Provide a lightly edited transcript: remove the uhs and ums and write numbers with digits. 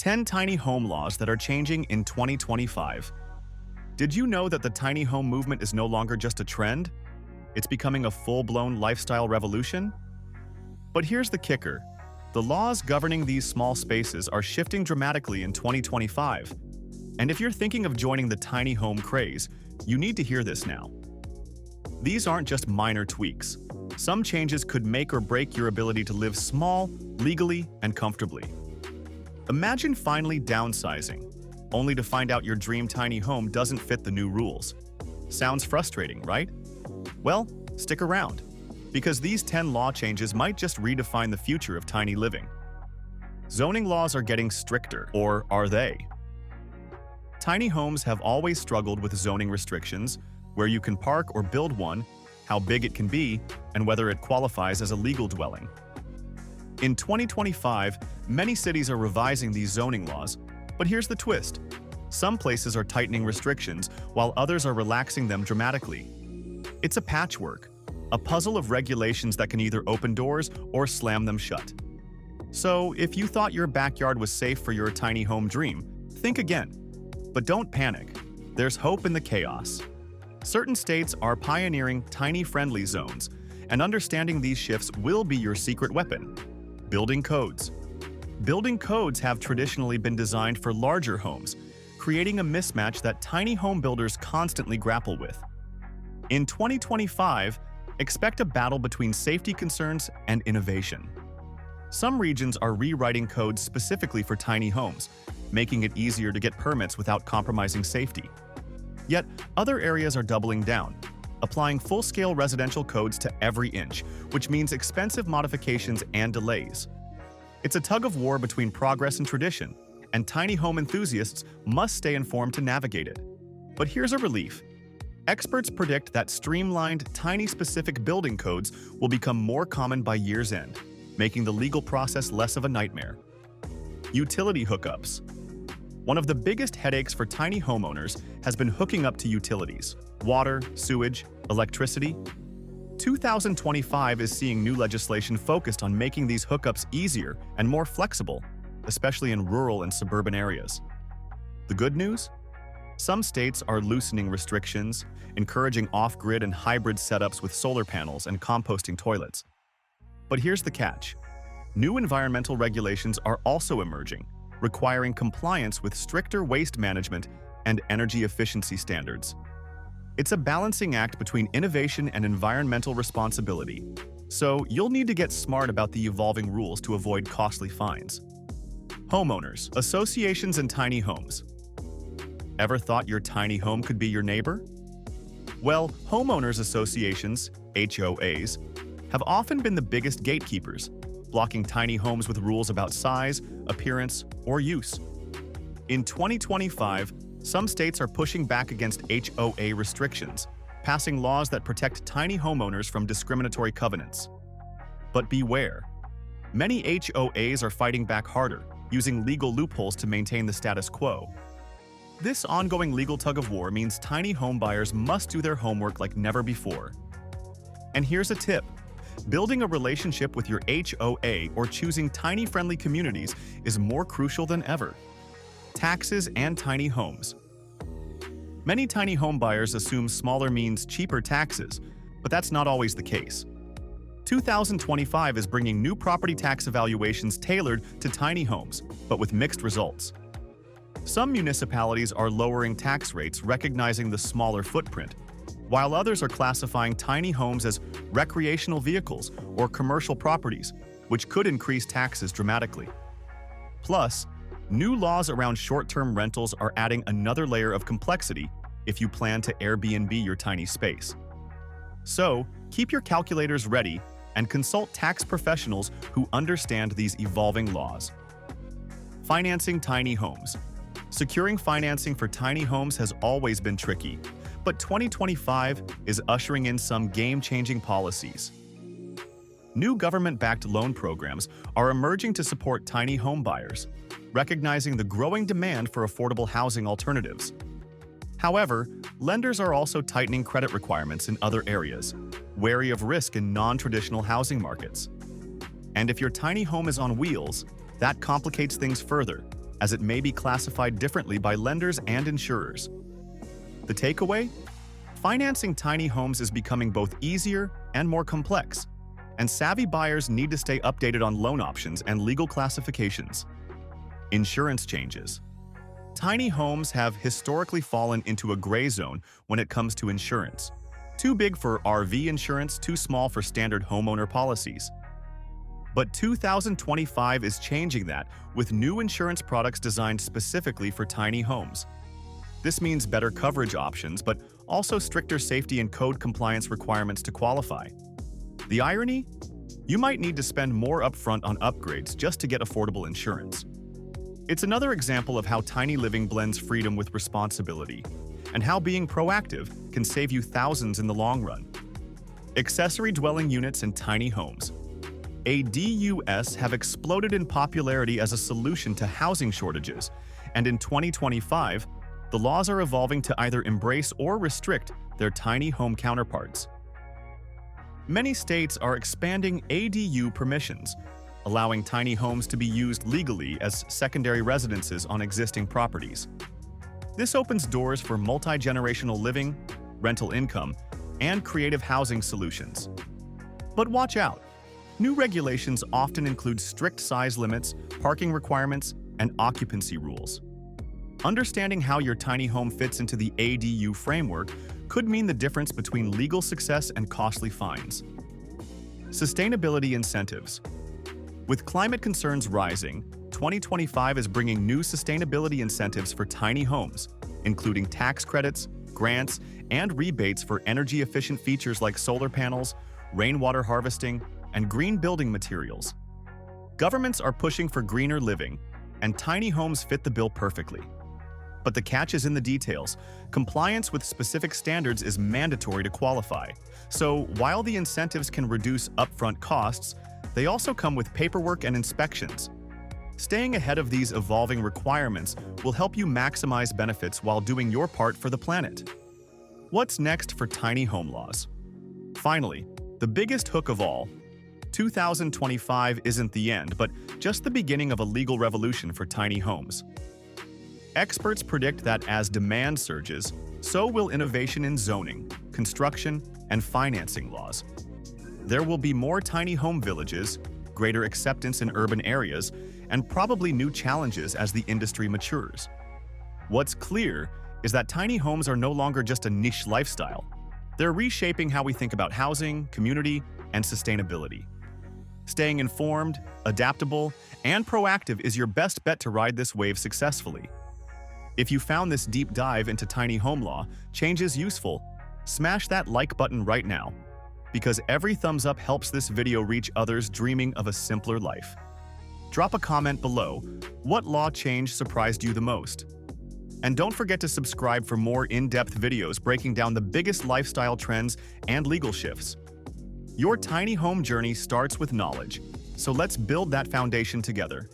10 tiny home laws that are changing in 2025. Did you know that the tiny home movement is no longer just a trend? It's becoming a full-blown lifestyle revolution? But here's the kicker. The laws governing these small spaces are shifting dramatically in 2025. And if you're thinking of joining the tiny home craze, you need to hear this now. These aren't just minor tweaks. Some changes could make or break your ability to live small, legally, and comfortably. Imagine finally downsizing, only to find out your dream tiny home doesn't fit the new rules. Sounds frustrating, right? Well, stick around, because these 10 law changes might just redefine the future of tiny living. Zoning laws are getting stricter, or are they? Tiny homes have always struggled with zoning restrictions, where you can park or build one, how big it can be, and whether it qualifies as a legal dwelling. In 2025, many cities are revising these zoning laws, but here's the twist. Some places are tightening restrictions, while others are relaxing them dramatically. It's a patchwork, a puzzle of regulations that can either open doors or slam them shut. So, if you thought your backyard was safe for your tiny home dream, think again. But don't panic. There's hope in the chaos. Certain states are pioneering tiny-friendly zones, and understanding these shifts will be your secret weapon. Building codes. Building codes have traditionally been designed for larger homes, creating a mismatch that tiny home builders constantly grapple with. In 2025, expect a battle between safety concerns and innovation. Some regions are rewriting codes specifically for tiny homes, making it easier to get permits without compromising safety. Yet, other areas are doubling down, applying full-scale residential codes to every inch, which means expensive modifications and delays. It's a tug-of-war between progress and tradition, and tiny home enthusiasts must stay informed to navigate it. But here's a relief. Experts predict that streamlined, tiny-specific building codes will become more common by year's end, making the legal process less of a nightmare. Utility hookups. One of the biggest headaches for tiny homeowners has been hooking up to utilities: water, sewage, electricity. 2025 is seeing new legislation focused on making these hookups easier and more flexible, especially in rural and suburban areas. The good news? Some states are loosening restrictions, encouraging off-grid and hybrid setups with solar panels and composting toilets. But here's the catch. New environmental regulations are also emerging, requiring compliance with stricter waste management and energy efficiency standards. It's a balancing act between innovation and environmental responsibility, so you'll need to get smart about the evolving rules to avoid costly fines. Homeowners, associations, and tiny homes. Ever thought your tiny home could be your neighbor? Well, homeowners associations, HOAs, have often been the biggest gatekeepers, blocking tiny homes with rules about size, appearance, or use. In 2025, some states are pushing back against HOA restrictions, passing laws that protect tiny homeowners from discriminatory covenants. But beware. Many HOAs are fighting back harder, using legal loopholes to maintain the status quo. This ongoing legal tug-of-war means tiny home buyers must do their homework like never before. And here's a tip. Building a relationship with your HOA or choosing tiny-friendly communities is more crucial than ever. Taxes and tiny homes. Many tiny home buyers assume smaller means cheaper taxes, but that's not always the case. 2025 is bringing new property tax evaluations tailored to tiny homes, but with mixed results. Some municipalities are lowering tax rates recognizing the smaller footprint, while others are classifying tiny homes as recreational vehicles or commercial properties, which could increase taxes dramatically. Plus, new laws around short-term rentals are adding another layer of complexity if you plan to Airbnb your tiny space. So, keep your calculators ready and consult tax professionals who understand these evolving laws. Financing tiny homes. Securing financing for tiny homes has always been tricky, but 2025 is ushering in some game-changing policies. New government-backed loan programs are emerging to support tiny home buyers, recognizing the growing demand for affordable housing alternatives. However, lenders are also tightening credit requirements in other areas, wary of risk in non-traditional housing markets. And if your tiny home is on wheels, that complicates things further, as it may be classified differently by lenders and insurers. The takeaway? Financing tiny homes is becoming both easier and more complex, and savvy buyers need to stay updated on loan options and legal classifications. Insurance changes. Tiny homes have historically fallen into a gray zone when it comes to insurance. Too big for RV insurance, too small for standard homeowner policies. But 2025 is changing that with new insurance products designed specifically for tiny homes. This means better coverage options, but also stricter safety and code compliance requirements to qualify. The irony? You might need to spend more upfront on upgrades just to get affordable insurance. It's another example of how tiny living blends freedom with responsibility, and how being proactive can save you thousands in the long run. Accessory dwelling units and tiny homes. ADUs have exploded in popularity as a solution to housing shortages, and in 2025, the laws are evolving to either embrace or restrict their tiny home counterparts. Many states are expanding ADU permissions, allowing tiny homes to be used legally as secondary residences on existing properties. This opens doors for multi-generational living, rental income, and creative housing solutions. But watch out! New regulations often include strict size limits, parking requirements, and occupancy rules. Understanding how your tiny home fits into the ADU framework could mean the difference between legal success and costly fines. Sustainability incentives. With climate concerns rising, 2025 is bringing new sustainability incentives for tiny homes, including tax credits, grants, and rebates for energy-efficient features like solar panels, rainwater harvesting, and green building materials. Governments are pushing for greener living, and tiny homes fit the bill perfectly. But the catch is in the details. Compliance with specific standards is mandatory to qualify. So while the incentives can reduce upfront costs, they also come with paperwork and inspections. Staying ahead of these evolving requirements will help you maximize benefits while doing your part for the planet. What's next for tiny home laws? Finally, the biggest hook of all, 2025 isn't the end, but just the beginning of a legal revolution for tiny homes. Experts predict that as demand surges, so will innovation in zoning, construction, and financing laws. There will be more tiny home villages, greater acceptance in urban areas, and probably new challenges as the industry matures. What's clear is that tiny homes are no longer just a niche lifestyle. They're reshaping how we think about housing, community, and sustainability. Staying informed, adaptable, and proactive is your best bet to ride this wave successfully. If you found this deep dive into tiny home law changes useful, smash that like button right now, because every thumbs up helps this video reach others dreaming of a simpler life. Drop a comment below. What law change surprised you the most? And don't forget to subscribe for more in-depth videos breaking down the biggest lifestyle trends and legal shifts. Your tiny home journey starts with knowledge, so let's build that foundation together.